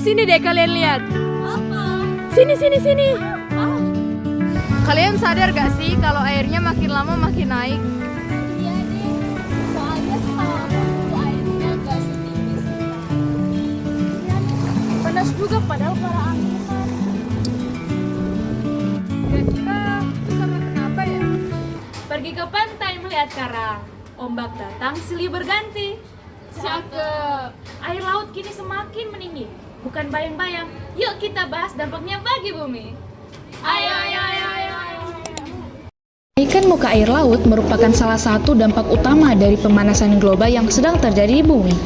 Sini deh kalian lihat. Apa? Sini. Ah, Kalian sadar gak sih kalau airnya makin lama makin naik? iya deh. Soalnya setahu aku tuh airnya gak setinggi sekarang. Iya nih, panas juga padahal para anginan. Kira-kira itu karena kenapa ya? Pergi ke pantai melihat karang. Ombak datang, silih berganti. Cakep. Air laut kini semakin meninggi. Bukan bayang-bayang. Yuk kita bahas dampaknya bagi bumi. Ayo. Kenaikan muka air laut merupakan salah satu dampak utama dari pemanasan global yang sedang terjadi di bumi.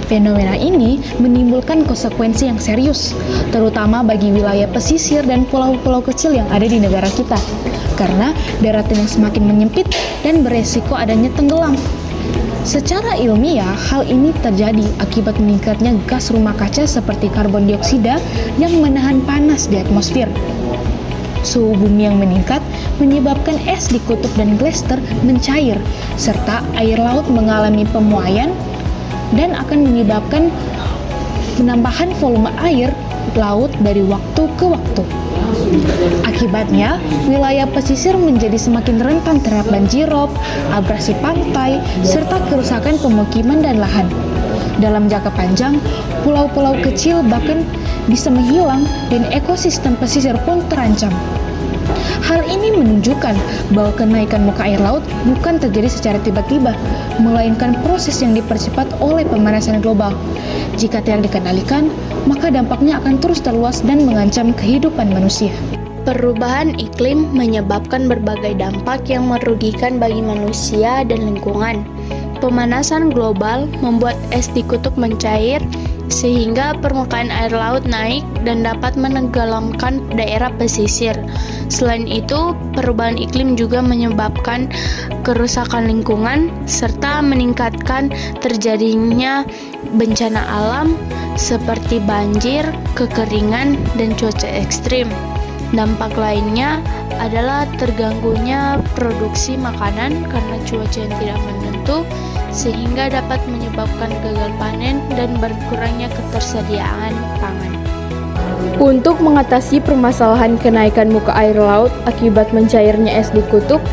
Fenomena ini menimbulkan konsekuensi yang serius, terutama bagi wilayah pesisir dan pulau-pulau kecil yang ada di negara kita, karena daratan yang semakin menyempit dan beresiko adanya tenggelam. Secara ilmiah, hal ini terjadi akibat meningkatnya gas rumah kaca seperti karbon dioksida yang menahan panas di atmosfer. Suhu bumi yang meningkat menyebabkan es di kutub dan glacier mencair, serta air laut mengalami pemuaian dan akan menyebabkan penambahan volume air laut dari waktu ke waktu. Akibatnya, wilayah pesisir menjadi semakin rentan terhadap banjirop, abrasi pantai, serta kerusakan pemukiman dan lahan. Dalam jangka panjang, pulau-pulau kecil bahkan bisa menghilang dan ekosistem pesisir pun terancam. Hal ini menunjukkan bahwa kenaikan muka air laut bukan terjadi secara tiba-tiba, melainkan proses yang dipercepat oleh pemanasan global. Jika tidak dikendalikan, maka dampaknya akan terus terluas dan mengancam kehidupan manusia. Perubahan iklim menyebabkan berbagai dampak yang merugikan bagi manusia dan lingkungan. Pemanasan global membuat es di kutub mencair, sehingga permukaan air laut naik dan dapat menenggelamkan daerah pesisir. Selain itu, perubahan iklim juga menyebabkan kerusakan lingkungan serta meningkatkan terjadinya bencana alam seperti banjir, kekeringan, dan cuaca ekstrim. Dampak lainnya adalah terganggunya produksi makanan karena cuaca yang tidak menentu, sehingga dapat menyebabkan gagal panen dan berkurangnya ketersediaan pangan. Untuk mengatasi permasalahan kenaikan muka air laut akibat mencairnya es di kutub,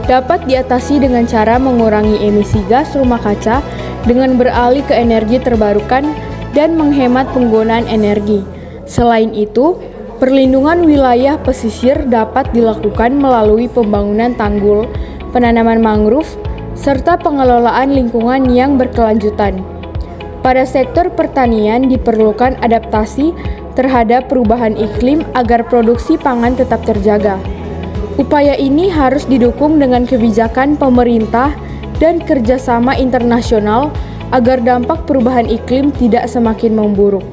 dapat diatasi dengan cara mengurangi emisi gas rumah kaca dengan beralih ke energi terbarukan dan menghemat penggunaan energi. Selain itu, perlindungan wilayah pesisir dapat dilakukan melalui pembangunan tanggul, penanaman mangrove, serta pengelolaan lingkungan yang berkelanjutan. Pada sektor pertanian diperlukan adaptasi terhadap perubahan iklim agar produksi pangan tetap terjaga. Upaya ini harus didukung dengan kebijakan pemerintah dan kerjasama internasional agar dampak perubahan iklim tidak semakin memburuk.